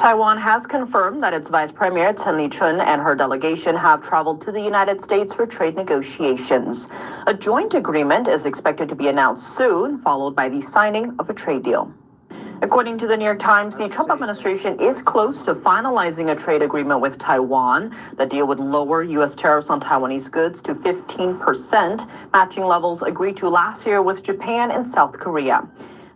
Taiwan has confirmed that its Vice Premier Chih-Hsien and her delegation have traveled to the United States for trade negotiations. A joint agreement is expected to be announced soon, followed by the signing of a trade deal. According to the New York Times, the Trump administration is close to finalizing a trade agreement with Taiwan. The deal would lower U.S. tariffs on Taiwanese goods to 15%, matching levels agreed to last year with Japan and South Korea.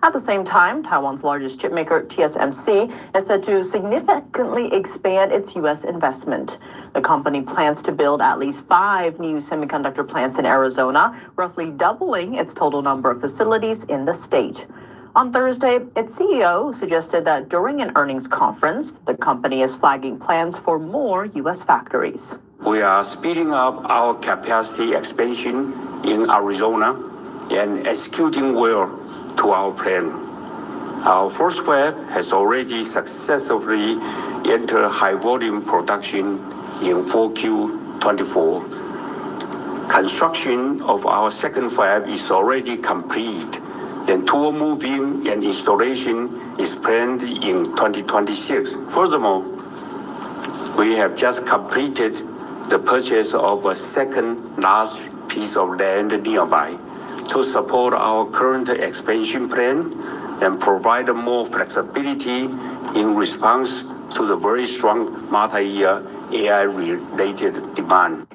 At the same time, Taiwan's largest chipmaker, TSMC, is said to significantly expand its U.S. investment. The company plans to build at least 5 new semiconductor plants in Arizona, roughly doubling its total number of facilities in the state. On Thursday, its CEO suggested that during an earnings conference, the company is flagging plans for more U.S. factories. We are speeding up our capacity expansion in Arizona and executing well to our plan. Our first fab has already successfully entered high volume production in 4Q24. Construction of our second fab is already complete, and tool moving and installation is planned in 2026. Furthermore, we have just completed the purchase of a second large piece of land nearby to support our current expansion plan and provide more flexibility in response to the very strong multi-year AI-related demand.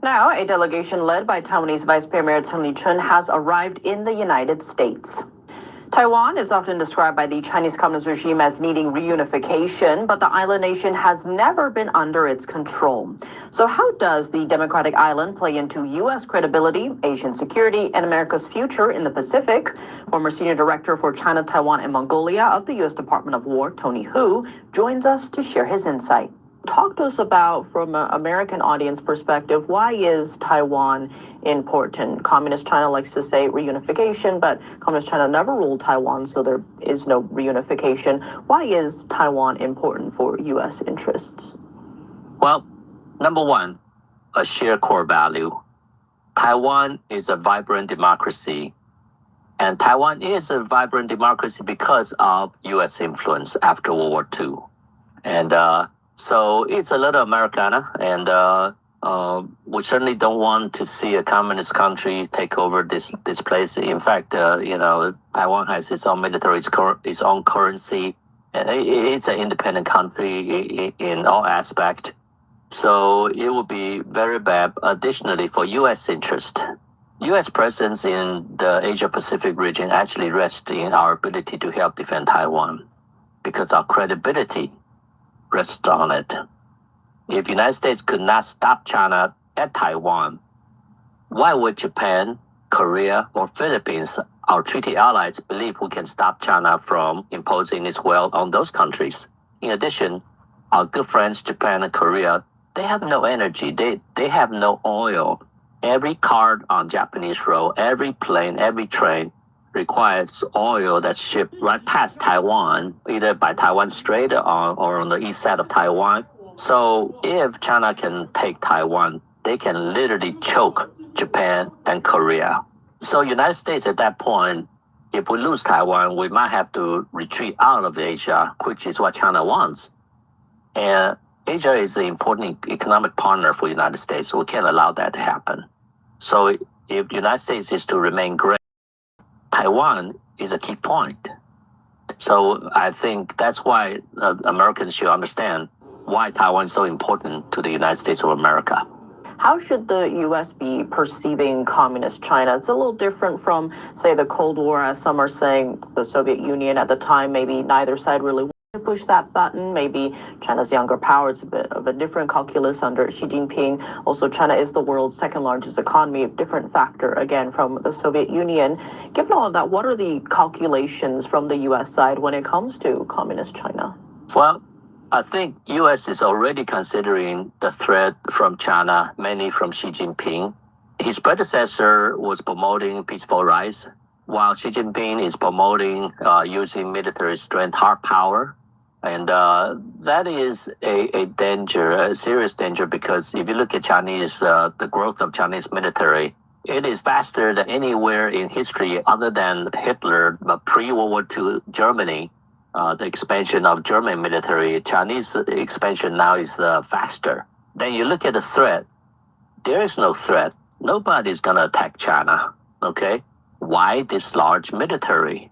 Now, a delegation led by Taiwanese Vice Premier Chih-Hsien has arrived in the United States. Taiwan is often described by the Chinese Communist regime as needing reunification, but the island nation has never been under its control. So how does the democratic island play into U.S. credibility, Asian security, and America's future in the Pacific? Former Senior Director for China, Taiwan, and Mongolia of the U.S. Department of War, Tony Hu, joins us to share his insight. Talk to us about, from an American audience perspective, why is Taiwan important? Communist China likes to say reunification, but Communist China never ruled Taiwan, so there is no reunification. Why is Taiwan important for U.S. interests? Well, number one, a shared core value. Taiwan is a vibrant democracy, and Taiwan is a vibrant democracy because of U.S. influence after World War II. And so it's a little Americana, and we certainly don't want to see a communist country take over this place. In fact, Taiwan has its own military, its own currency, and it's an independent country in all aspects. So it would be very bad. Additionally, for U.S. interest, U.S. presence in the Asia-Pacific region actually rests in our ability to help defend Taiwan, because our credibility rests on it. If the United States could not stop China at Taiwan, why would Japan, Korea, or Philippines, our treaty allies, believe we can stop China from imposing its will on those countries? In addition, our good friends Japan and Korea, they have no energy. They have no oil. Every car on Japanese road, every plane, every train requires oil that's shipped right past Taiwan, either by Taiwan Strait or on the east side of Taiwan. So if China can take Taiwan, they can literally choke Japan and Korea. So United States at that point, if we lose Taiwan, we might have to retreat out of Asia, which is what China wants. And Asia is an important economic partner for the United States, so we can't allow that to happen. So if the United States is to remain great, Taiwan is a key point. So I think that's why Americans should understand why Taiwan is so important to the United States of America. How should the U.S. be perceiving communist China? It's a little different from, say, the Cold War, as some are saying the Soviet Union at the time. Maybe neither side really wanted to push that button. Maybe China's younger power. It's a bit of a different calculus under Xi Jinping. Also, China is the world's second largest economy, a different factor, again, from the Soviet Union. Given all of that, what are the calculations from the U.S. side when it comes to communist China? Well, I think U.S. is already considering the threat from China, mainly from Xi Jinping. His predecessor was promoting peaceful rise, while Xi Jinping is promoting using military strength, hard power. And that is a danger, a serious danger, because if you look at the growth of Chinese military, it is faster than anywhere in history other than Hitler, but pre-World War II Germany. the expansion of German military. Chinese expansion now is faster. Then you look at the threat. There is no threat. Nobody's going to attack China. Okay? Why this large military?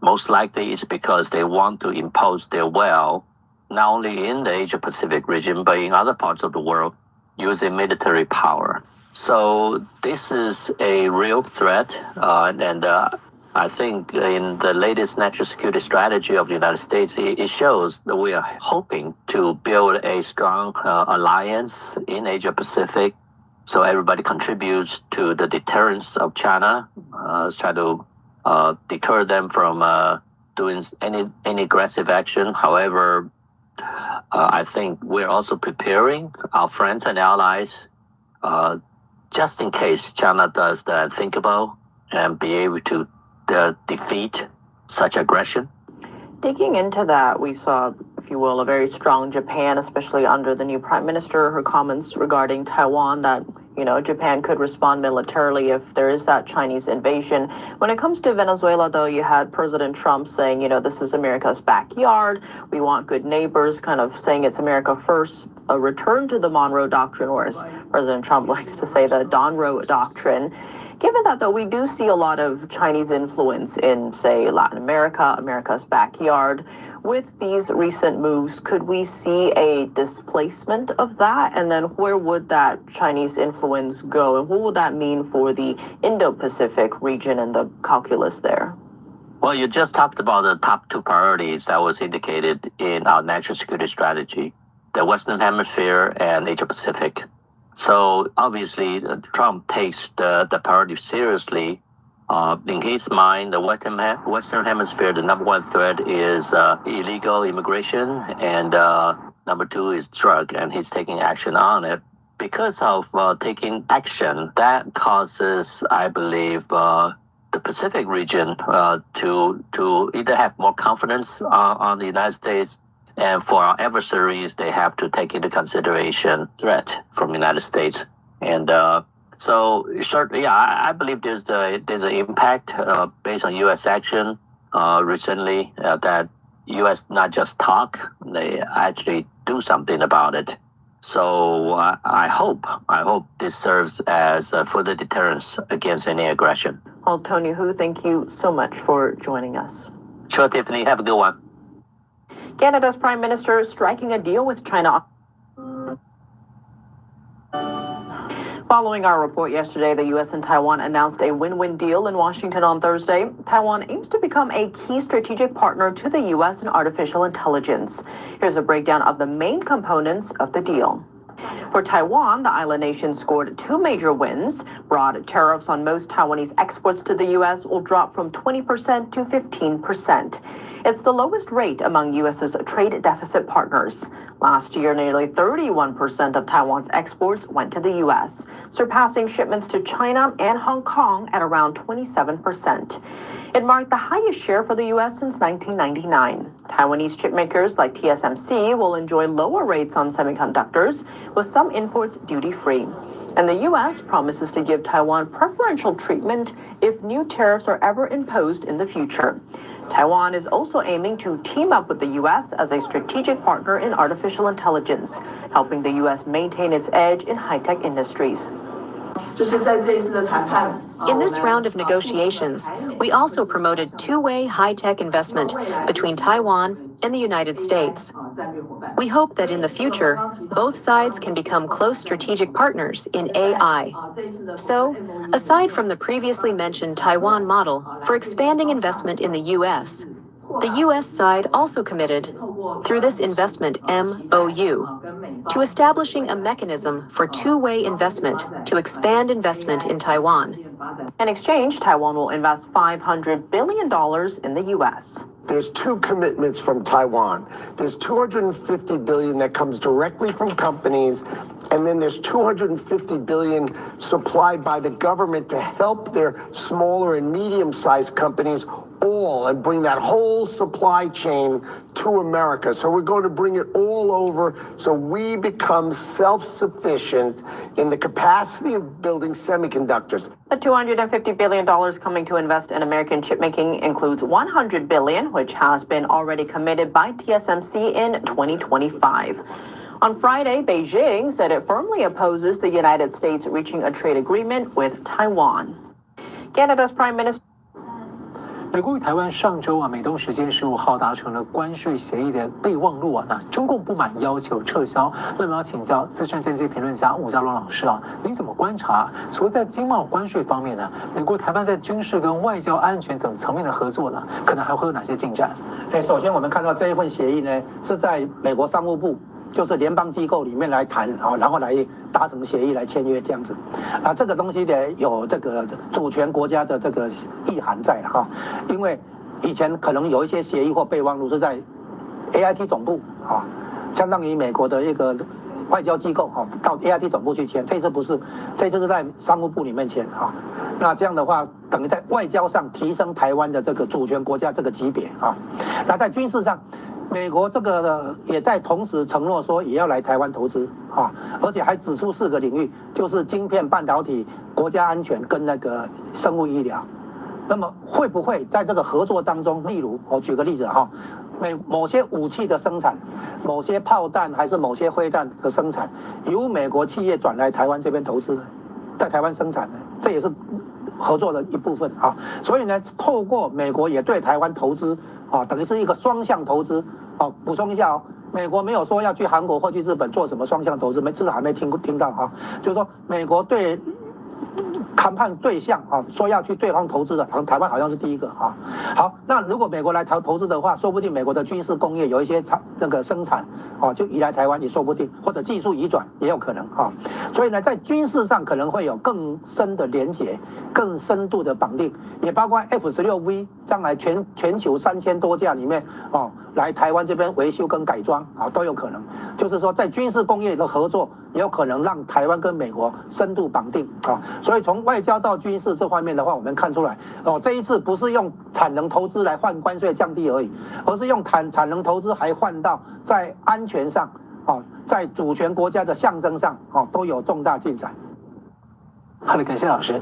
Most likely it's because they want to impose their will, not only in the Asia-Pacific region, but in other parts of the world, using military power. So this is a real threat, and I think in the latest national security strategy of the United States, it shows that we are hoping to build a strong alliance in Asia-Pacific, so everybody contributes to the deterrence of China, try to deter them from doing any aggressive action. However, I think we're also preparing our friends and allies just in case China does the unthinkable and be able to defeat such aggression. Digging into that, we saw, if you will, a very strong Japan, especially under the new prime minister, her comments regarding Taiwan that, Japan could respond militarily if there is that Chinese invasion. When it comes to Venezuela, though, you had President Trump saying, this is America's backyard. We want good neighbors, kind of saying it's America first, a return to the Monroe Doctrine, or as President Trump likes to say, the Donroe Doctrine. Given that, though, we do see a lot of Chinese influence in, say, Latin America, America's backyard. With these recent moves, could we see a displacement of that? And then where would that Chinese influence go? And what would that mean for the Indo-Pacific region and the calculus there? Well, you just talked about the top two priorities that was indicated in our national security strategy, the Western Hemisphere and Asia-Pacific. So obviously, Trump takes the priority seriously. In his mind, the Western Hemisphere, the number one threat is illegal immigration, and number two is drug, and he's taking action on it. Because of taking action, that causes, I believe, the Pacific region to either have more confidence on the United States, and for our adversaries, they have to take into consideration threat from the United States. And so, I believe there's an impact based on U.S. action recently that U.S. not just talk, they actually do something about it. So I hope this serves as a further deterrence against any aggression. Well, Tony Hu, thank you so much for joining us. Sure, Tiffany. Have a good one. Canada's Prime Minister striking a deal with China. Following our report yesterday, the U.S. and Taiwan announced a win-win deal in Washington on Thursday. Taiwan aims to become a key strategic partner to the U.S. in artificial intelligence. Here's a breakdown of the main components of the deal. For Taiwan, the island nation scored two major wins. Broad tariffs on most Taiwanese exports to the U.S. will drop from 20% to 15%. It's the lowest rate among U.S.'s trade deficit partners. Last year, nearly 31% of Taiwan's exports went to the U.S., surpassing shipments to China and Hong Kong at around 27%. It marked the highest share for the U.S. since 1999. Taiwanese chipmakers like TSMC will enjoy lower rates on semiconductors, with some imports duty-free. And the U.S. promises to give Taiwan preferential treatment if new tariffs are ever imposed in the future. Taiwan is also aiming to team up with the U.S. as a strategic partner in artificial intelligence, helping the U.S. maintain its edge in high-tech industries. In this round of negotiations, we also promoted two-way high-tech investment between Taiwan and the United States. We hope that in the future, both sides can become close strategic partners in AI. So, aside from the previously mentioned Taiwan model for expanding investment in the U.S., the U.S. side also committed, through this investment MOU, to establishing a mechanism for two-way investment to expand investment in Taiwan. In exchange, Taiwan will invest $500 billion in the U.S. There's two commitments from Taiwan. There's $250 billion that comes directly from companies, and then there's $250 billion supplied by the government to help their smaller and medium-sized companies all and bring that whole supply chain to America. So we're going to bring it all over so we become self-sufficient in the capacity of building semiconductors. The $250 billion coming to invest in American chipmaking includes $100 billion, which has been already committed by TSMC in 2025. On Friday, Beijing said it firmly opposes the United States reaching a trade agreement with Taiwan. Canada's Prime Minister 美国与台湾上周美东时间15号达成了关税协议的备忘录那中共不满要求撤销。那么要请教资深政经评论家吴家龙老师您怎么观察？除了在经贸关税方面美国台湾在军事跟外交安全等层面的合作可能还会有哪些进展？首先我们看到这一份协议呢，是在美国商务部，就是联邦机构里面来谈然后来达成协议来签约这样子。这个东西呢有这个主权国家的这个意涵在因为以前可能有一些协议或备忘录是在 AIT 总部相当于美国的一个外交机构到 AIT 总部去签，这次不是，这次是在商务部里面签那这样的话等于在外交上提升台湾的这个主权国家这个级别那在军事上，美国这个也在同时承诺说也要来台湾投资而且还指出4个领域，就是晶片、半导体、国家安全跟那个生物医疗。那么会不会在这个合作当中，例如我举个例子某些武器的生产，某些炮弹还是某些灰弹的生产，由美国企业转来台湾这边投资呢，在台湾生产呢，这也是合作的一部分所以呢，透过美国也对台湾投资等于是一个双向投资补充一下美国没有说要去韩国或去日本做什么双向投资，至少还没听到就是说美国对谈判对象说要去对方投资的，台湾好像是第一个好，那如果美国来投资的话，说不定美国的军事工业有一些那个生产就移来台湾也说不定，或者技术移转也有可能所以呢，在军事上可能会有更深的连结，更深度的绑定，也包括 F-16V 将来全球3000多架里面来台湾这边维修跟改装都有可能。就是说在军事工业的合作也有可能让台湾跟美国深度绑定所以从外交到军事这方面的话，我们看出来这一次不是用产能投资来换关税降低而已，而是用产能投资还换到在安全上在主权国家的象征上都有重大进展。好的，感谢老师。